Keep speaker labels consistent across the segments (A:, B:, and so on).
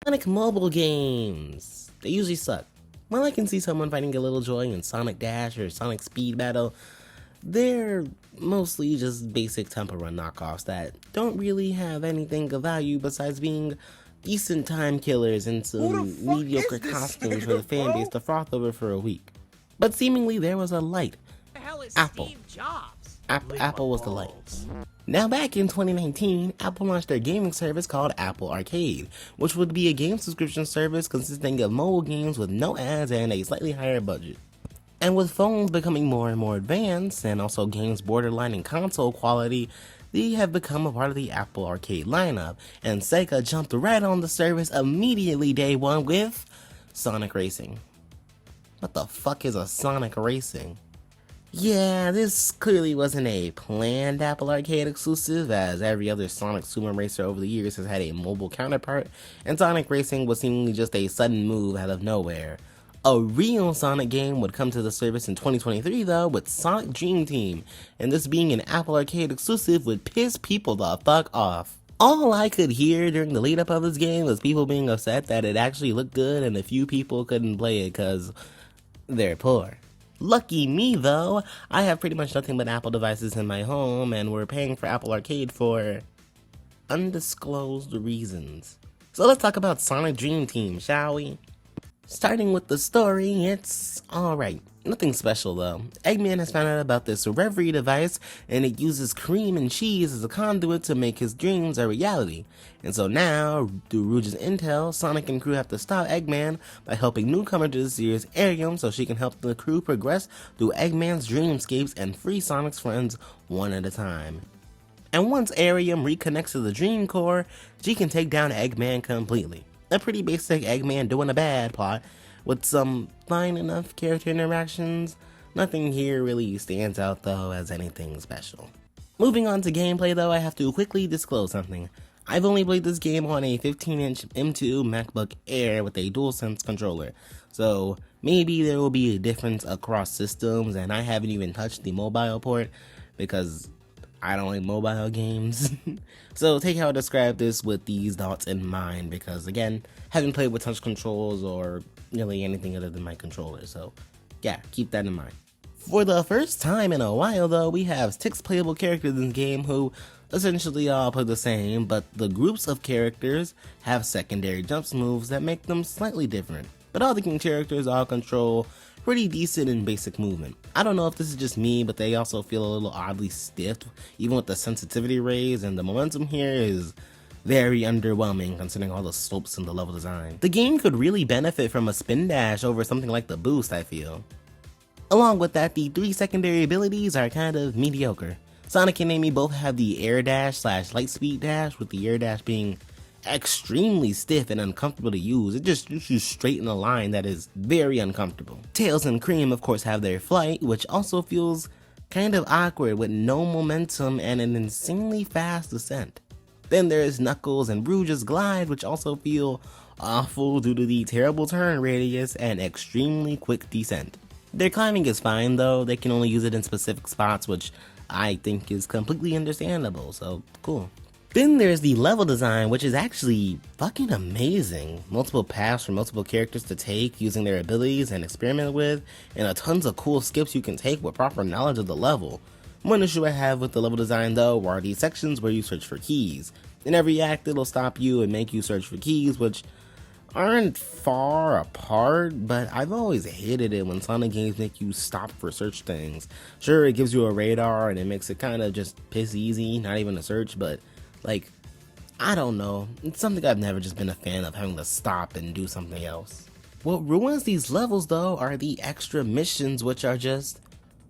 A: Sonic mobile games. They usually suck. While I can see someone finding a little joy in Sonic Dash or Sonic Speed Battle, they're mostly just basic Temple Run knockoffs that don't really have anything of value besides being decent time killers and some mediocre costumes for the fan base to froth over for a week. But seemingly there was a light.
B: The hell is
A: Apple.
B: Steve Jobs?
A: Apple was the light. Now back in 2019, Apple launched their gaming service called Apple Arcade, which would be a game subscription service consisting of mobile games with no ads and a slightly higher budget. And with phones becoming more and more advanced, and also games borderlining console quality, they have become a part of the Apple Arcade lineup, and Sega jumped right on the service immediately day one with Sonic Racing. What the fuck is a Sonic Racing? Yeah, this clearly wasn't a planned Apple Arcade exclusive, as every other Sonic Sumo Racer over the years has had a mobile counterpart, and Sonic Racing was seemingly just a sudden move out of nowhere. A real Sonic game would come to the service in 2023 though, with Sonic Dream Team, and this being an Apple Arcade exclusive would piss people the fuck off. All I could hear during the lead up of this game was people being upset that it actually looked good and a few people couldn't play it cause they're poor. Lucky me though, I have pretty much nothing but Apple devices in my home and we're paying for Apple Arcade for undisclosed reasons. So let's talk about Sonic Dream Team, shall we? Starting with the story, it's alright. Nothing special though. Eggman has found out about this Reverie device and it uses cream and cheese as a conduit to make his dreams a reality. And so now, through Rouge's intel, Sonic and crew have to stop Eggman by helping newcomer to the series Arium so she can help the crew progress through Eggman's dreamscapes and free Sonic's friends one at a time. And once Arium reconnects to the Dream Core, she can take down Eggman completely. A pretty basic Eggman doing a bad plot, with some fine enough character interactions. Nothing here really stands out though as anything special. Moving on to gameplay though, I have to quickly disclose something. I've only played this game on a 15-inch M2 MacBook Air with a DualSense controller, so maybe there will be a difference across systems, and I haven't even touched the mobile port because I don't like mobile games. So take how I describe this with these thoughts in mind, because again, haven't played with touch controls or really anything other than my controller, so yeah, keep that in mind. For the first time in a while though, we have 6 playable characters in the game who essentially all play the same, but the groups of characters have secondary jumps moves that make them slightly different. But all the king characters all control pretty decent and basic movement. I don't know if this is just me, but they also feel a little oddly stiff, even with the sensitivity raised, and the momentum here is very underwhelming considering all the slopes in the level design. The game could really benefit from a spin dash over something like the boost, I feel. Along with that, the 3 secondary abilities are kind of mediocre. Sonic and Amy both have the air dash / light speed dash, with the air dash being extremely stiff and uncomfortable to use. It just shoots you straight in a line that is very uncomfortable. Tails and Cream of course have their flight, which also feels kind of awkward with no momentum and an insanely fast descent. Then there's Knuckles and Rouge's glide, which also feel awful due to the terrible turn radius and extremely quick descent. Their climbing is fine though, they can only use it in specific spots, which I think is completely understandable, so cool. Then there's the level design, which is actually fucking amazing. Multiple paths for multiple characters to take using their abilities and experiment with, and a tons of cool skips you can take with proper knowledge of the level. One issue I have with the level design though are these sections where you search for keys. In every act it'll stop you and make you search for keys, which aren't far apart, but I've always hated it when Sonic games make you stop for search things. Sure, it gives you a radar and it makes it kind of just piss easy, not even a search, but like, I don't know, it's something I've never just been a fan of, having to stop and do something else. What ruins these levels though are the extra missions, which are just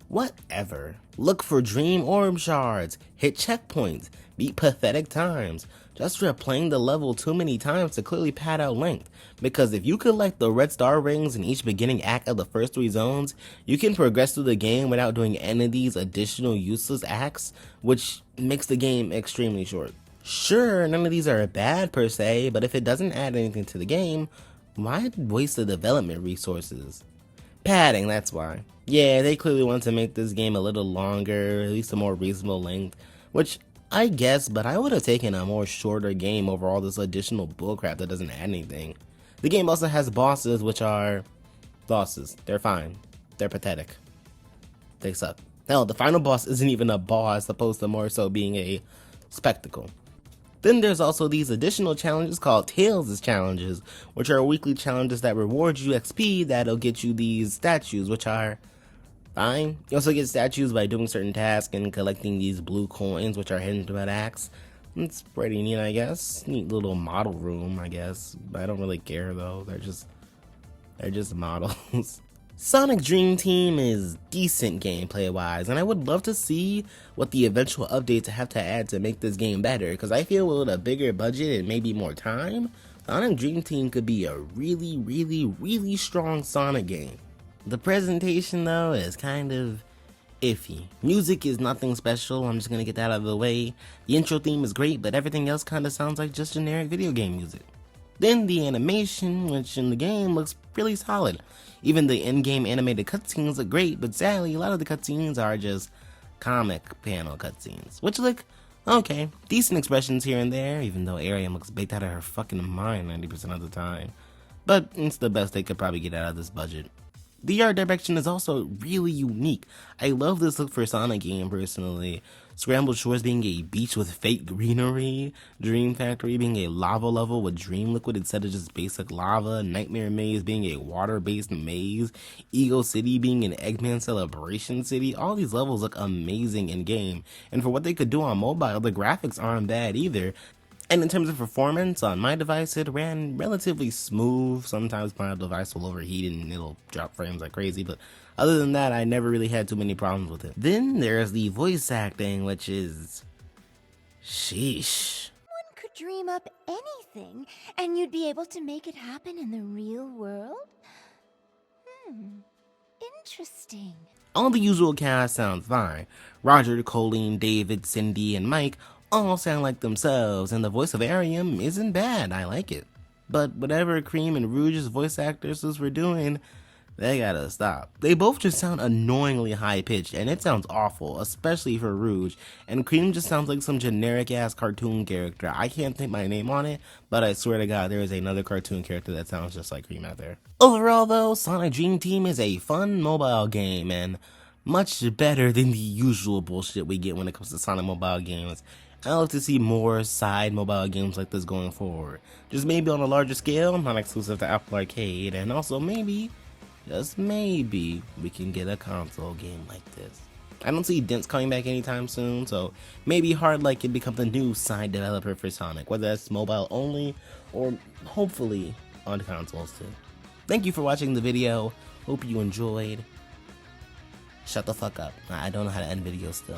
A: whatever. Look for dream orb shards, hit checkpoints, beat pathetic times. Just replaying the level too many times to clearly pad out length, because if you collect the red star rings in each beginning act of the first 3 zones, you can progress through the game without doing any of these additional useless acts, which makes the game extremely short. Sure, none of these are bad per se, but if it doesn't add anything to the game, why waste the development resources? Padding, that's why. Yeah, they clearly want to make this game a little longer, at least a more reasonable length, which I guess, but I would have taken a more shorter game over all this additional bullcrap that doesn't add anything. The game also has bosses, which are bosses. They're fine. They're pathetic. They suck. Hell, the final boss isn't even a boss, opposed to more so being a spectacle. Then there's also these additional challenges called Tales' challenges, which are weekly challenges that reward you XP that'll get you these statues, which are fine. You also get statues by doing certain tasks and collecting these blue coins, which are hidden throughout acts. It's pretty neat, I guess. Neat little model room, I guess. But I don't really care though. They're just models. Sonic Dream Team is decent gameplay wise, and I would love to see what the eventual updates have to add to make this game better, because I feel with a bigger budget and maybe more time, Sonic Dream Team could be a really strong Sonic game. The presentation though is kind of iffy. Music is nothing special, I'm just gonna get that out of the way. The intro theme is great, but everything else kinda sounds like just generic video game music. Then the animation, which in the game looks really solid. Even the in-game animated cutscenes look great, but sadly a lot of the cutscenes are just comic panel cutscenes, which look okay. Decent expressions here and there, even though Ariam looks baked out of her fucking mind 90% of the time. But it's the best they could probably get out of this budget. The art direction is also really unique. I love this look for a Sonic game personally. Scrambled Shores being a beach with fake greenery, Dream Factory being a lava level with dream liquid instead of just basic lava, Nightmare Maze being a water-based maze, Ego City being an Eggman celebration city. All these levels look amazing in game, and for what they could do on mobile, the graphics aren't bad either. And in terms of performance, on my device it ran relatively smooth. Sometimes my device will overheat and it'll drop frames like crazy, but other than that I never really had too many problems with it. Then there's the voice acting, which is sheesh.
B: One could dream up anything and you'd be able to make it happen in the real world? Interesting.
A: All the usual cast sounds fine. Roger, Colleen, David, Cindy, and Mike all sound like themselves, and the voice of Ariam isn't bad, I like it. But whatever Cream and Rouge's voice actresses were doing, they gotta stop. They both just sound annoyingly high-pitched, and it sounds awful, especially for Rouge, and Cream just sounds like some generic-ass cartoon character. I can't think my name on it, but I swear to God there is another cartoon character that sounds just like Cream out there. Overall though, Sonic Dream Team is a fun mobile game, and much better than the usual bullshit we get when it comes to Sonic mobile games. I love to see more side mobile games like this going forward. Just maybe on a larger scale, not exclusive to Apple Arcade, and also maybe, just maybe, we can get a console game like this. I don't see Dents coming back anytime soon, so maybe Hardlight can become the new side developer for Sonic, whether that's mobile only, or hopefully on consoles too. Thank you for watching the video, hope you enjoyed. Shut the fuck up, I don't know how to end videos still.